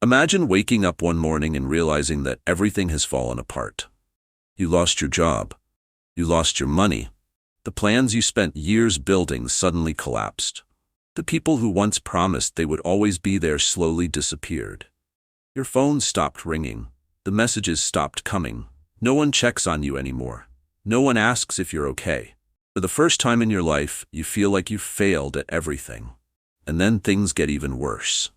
Imagine waking up one morning and realizing that everything has fallen apart. You lost your job. You lost your money. The plans you spent years building suddenly collapsed. The people who once promised they would always be there slowly disappeared. Your phone stopped ringing. The messages stopped coming. No one checks on you anymore. No one asks if you're okay. For the first time in your life, you feel like you failed at everything. And then things get even worse.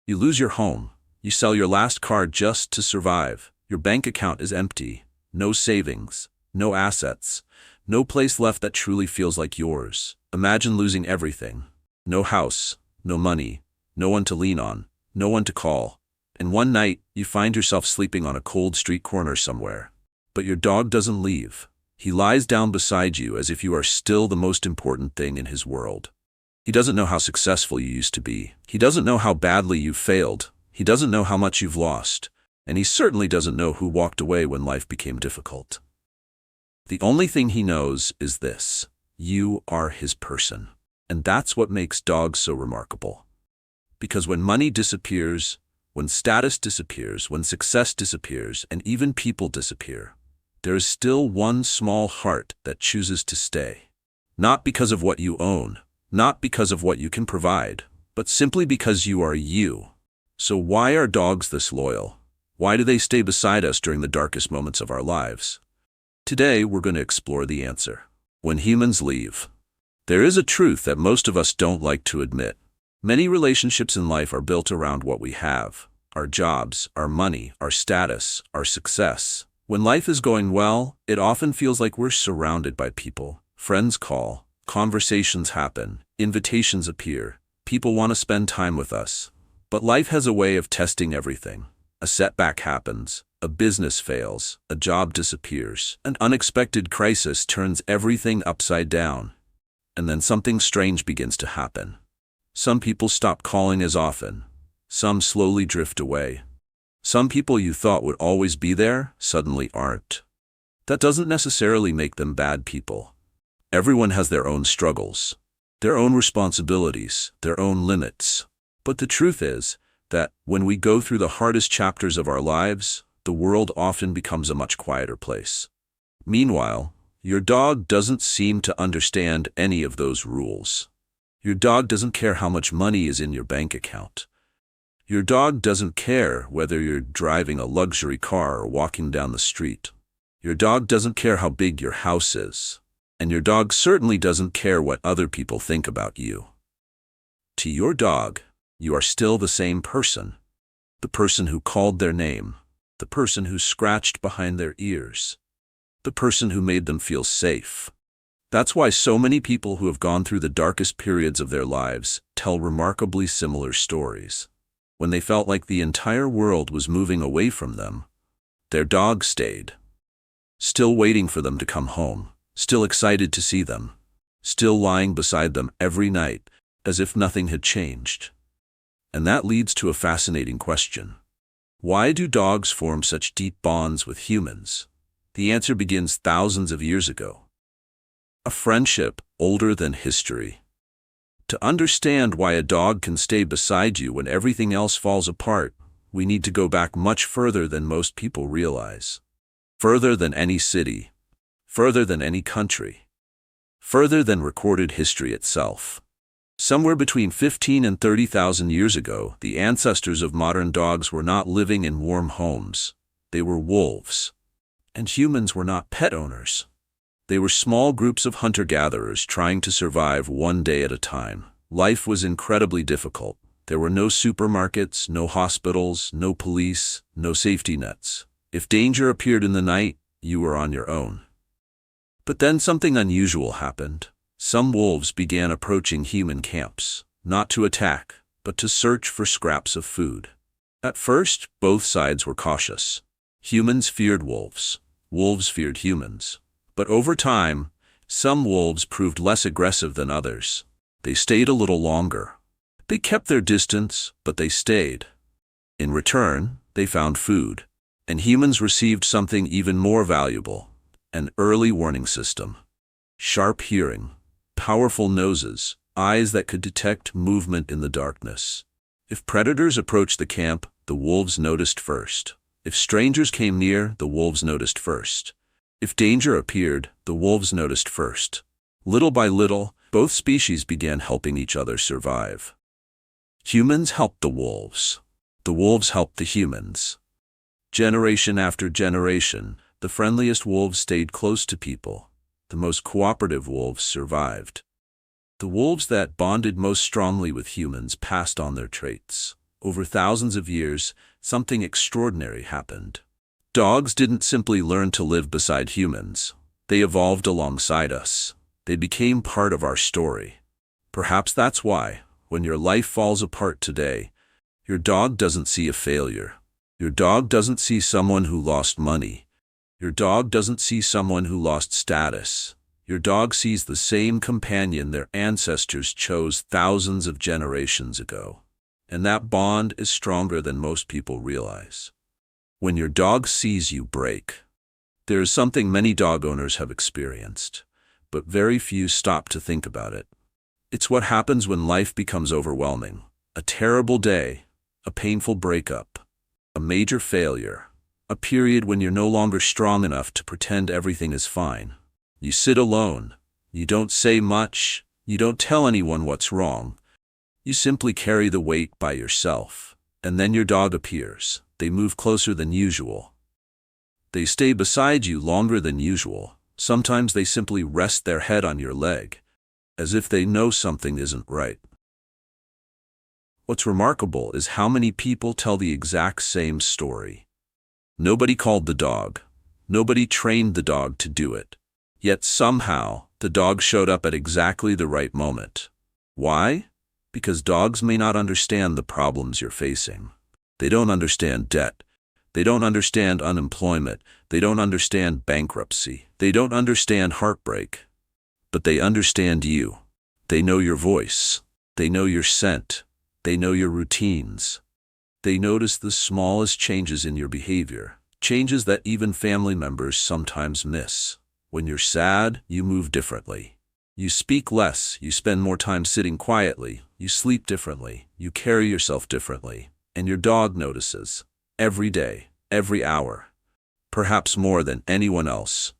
You lose your home. You sell your last car just to survive. Your bank account is empty. No savings. No assets. No place left that truly feels like yours. Imagine losing everything. No house. No money. No one to lean on. No one to call. And one night, you find yourself sleeping on a cold street corner somewhere. But your dog doesn't leave. He lies down beside you as if you are still the most important thing in his world. He doesn't know how successful you used to be. He doesn't know how badly you failed. He doesn't know how much you've lost. And he certainly doesn't know who walked away when life became difficult. The only thing he knows is this: you are his person. And that's what makes dogs so remarkable. Because when money disappears, when status disappears, when success disappears, and even people disappear, there is still one small heart that chooses to stay. Not because of what you own, not because of what you can provide, but simply because you are you. So why are dogs this loyal? Why do they stay beside us during the darkest moments of our lives? Today, we're going to explore the answer. When humans leave. There is a truth that most of us don't like to admit. Many relationships in life are built around what we have: our jobs, our money, our status, our success. When life is going well, it often feels like we're surrounded by people. Friends call, conversations happen, invitations appear, people want to spend time with us. But life has a way of testing everything. A setback happens, a business fails, a job disappears, an unexpected crisis turns everything upside down. And then something strange begins to happen. Some people stop calling as often. Some slowly drift away. Some people you thought would always be there suddenly aren't. That doesn't necessarily make them bad people. Everyone has their own struggles, their own responsibilities, their own limits. But the truth is that when we go through the hardest chapters of our lives, the world often becomes a much quieter place. Meanwhile, your dog doesn't seem to understand any of those rules. Your dog doesn't care how much money is in your bank account. Your dog doesn't care whether you're driving a luxury car or walking down the street. Your dog doesn't care how big your house is. And your dog certainly doesn't care what other people think about you. To your dog, you are still the same person. The person who called their name. The person who scratched behind their ears. The person who made them feel safe. That's why so many people who have gone through the darkest periods of their lives tell remarkably similar stories. When they felt like the entire world was moving away from them, their dog stayed. Still waiting for them to come home. Still excited to see them. Still lying beside them every night, as if nothing had changed. And that leads to a fascinating question. Why do dogs form such deep bonds with humans? The answer begins thousands of years ago. A friendship older than history. To understand why a dog can stay beside you when everything else falls apart, we need to go back much further than most people realize. Further than any city. Further than any country. Further than recorded history itself. Somewhere between 15 and 30,000 years ago, the ancestors of modern dogs were not living in warm homes. They were wolves. And humans were not pet owners. They were small groups of hunter-gatherers trying to survive one day at a time. Life was incredibly difficult. There were no supermarkets, no hospitals, no police, no safety nets. If danger appeared in the night, you were on your own. But then something unusual happened. Some wolves began approaching human camps, not to attack, but to search for scraps of food. At first, both sides were cautious. Humans feared wolves. Wolves feared humans. But over time, some wolves proved less aggressive than others. They stayed a little longer. They kept their distance, but they stayed. In return, they found food. And humans received something even more valuable: an early warning system. Sharp hearing. Powerful noses, eyes that could detect movement in the darkness. If predators approached the camp, the wolves noticed first. If strangers came near, the wolves noticed first. If danger appeared, the wolves noticed first. Little by little, both species began helping each other survive. Humans helped the wolves. The wolves helped the humans. Generation after generation, the friendliest wolves stayed close to people. The most cooperative wolves survived. The wolves that bonded most strongly with humans passed on their traits. Over thousands of years, something extraordinary happened. Dogs didn't simply learn to live beside humans. They evolved alongside us. They became part of our story. Perhaps that's why, when your life falls apart today, your dog doesn't see a failure. Your dog doesn't see someone who lost money. Your dog doesn't see someone who lost status. Your dog sees the same companion their ancestors chose thousands of generations ago. And that bond is stronger than most people realize. When your dog sees you break, there is something many dog owners have experienced, but very few stop to think about it. It's what happens when life becomes overwhelming. A terrible day, a painful breakup, a major failure, a period when you're no longer strong enough to pretend everything is fine. You sit alone. You don't say much. You don't tell anyone what's wrong. You simply carry the weight by yourself. And then your dog appears. They move closer than usual. They stay beside you longer than usual. Sometimes they simply rest their head on your leg, as if they know something isn't right. What's remarkable is how many people tell the exact same story. Nobody called the dog. Nobody trained the dog to do it. Yet somehow, the dog showed up at exactly the right moment. Why? Because dogs may not understand the problems you're facing. They don't understand debt. They don't understand unemployment. They don't understand bankruptcy. They don't understand heartbreak. But they understand you. They know your voice. They know your scent. They know your routines. They notice the smallest changes in your behavior, changes that even family members sometimes miss. When you're sad, you move differently. You speak less, you spend more time sitting quietly, you sleep differently, you carry yourself differently, and your dog notices. Every day, every hour. Perhaps more than anyone else.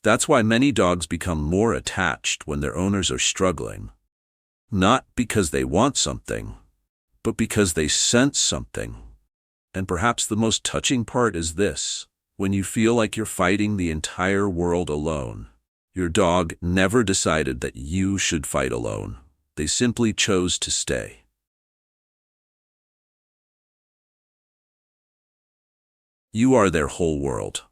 That's why many dogs become more attached when their owners are struggling. Not because they want something, but because they sense something. And perhaps the most touching part is this: when you feel like you're fighting the entire world alone. Your dog never decided that you should fight alone. They simply chose to stay. You are their whole world.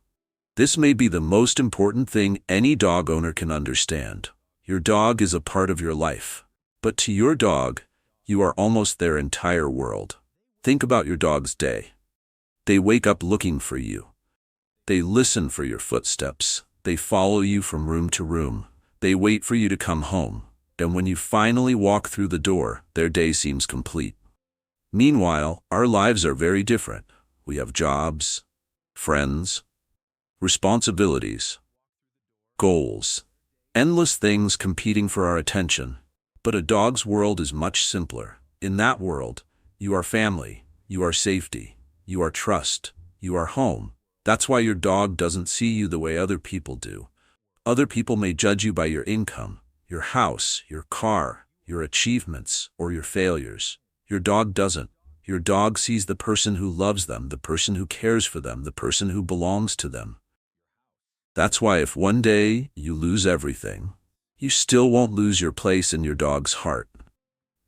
This may be the most important thing any dog owner can understand. Your dog is a part of your life. But to your dog, you are almost their entire world. Think about your dog's day. They wake up looking for you. They listen for your footsteps. They follow you from room to room. They wait for you to come home. And when you finally walk through the door, their day seems complete. Meanwhile, our lives are very different. We have jobs, friends, responsibilities, goals, endless things competing for our attention. But a dog's world is much simpler. In that world, you are family, you are safety, you are trust, you are home. That's why your dog doesn't see you the way other people do. Other people may judge you by your income, your house, your car, your achievements, or your failures. Your dog doesn't. Your dog sees the person who loves them, the person who cares for them, the person who belongs to them. That's why if one day you lose everything, you still won't lose your place in your dog's heart.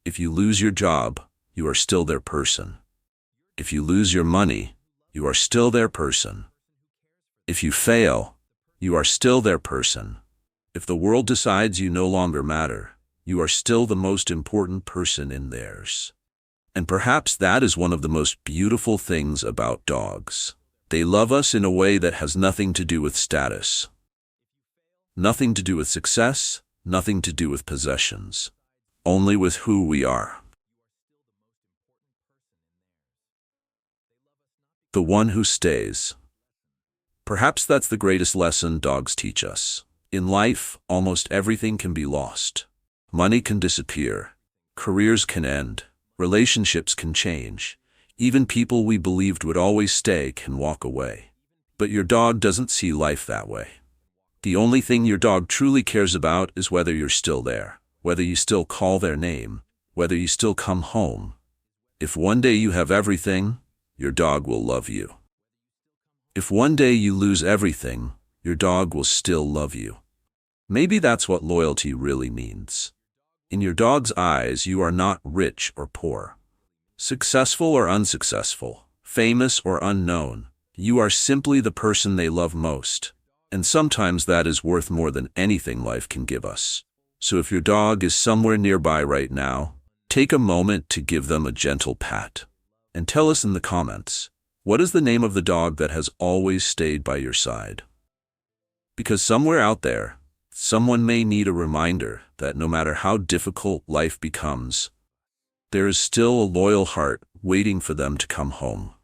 If you lose your job, you are still their person. If you lose your money, you are still their person. If you fail, you are still their person. If the world decides you no longer matter, you are still the most important person in theirs. And perhaps that is one of the most beautiful things about dogs. They love us in a way that has nothing to do with status. Nothing to do with success, nothing to do with possessions. Only with who we are. The one who stays. Perhaps that's the greatest lesson dogs teach us. In life, almost everything can be lost. Money can disappear. Careers can end. Relationships can change. Even people we believed would always stay can walk away. But your dog doesn't see life that way. The only thing your dog truly cares about is whether you're still there, whether you still call their name, whether you still come home. If one day you have everything, your dog will love you. If one day you lose everything, your dog will still love you. Maybe that's what loyalty really means. In your dog's eyes, you are not rich or poor, successful or unsuccessful, famous or unknown. You are simply the person they love most. And sometimes that is worth more than anything life can give us. So if your dog is somewhere nearby right now, take a moment to give them a gentle pat. And tell us in the comments, what is the name of the dog that has always stayed by your side? Because somewhere out there, someone may need a reminder that no matter how difficult life becomes, there is still a loyal heart waiting for them to come home.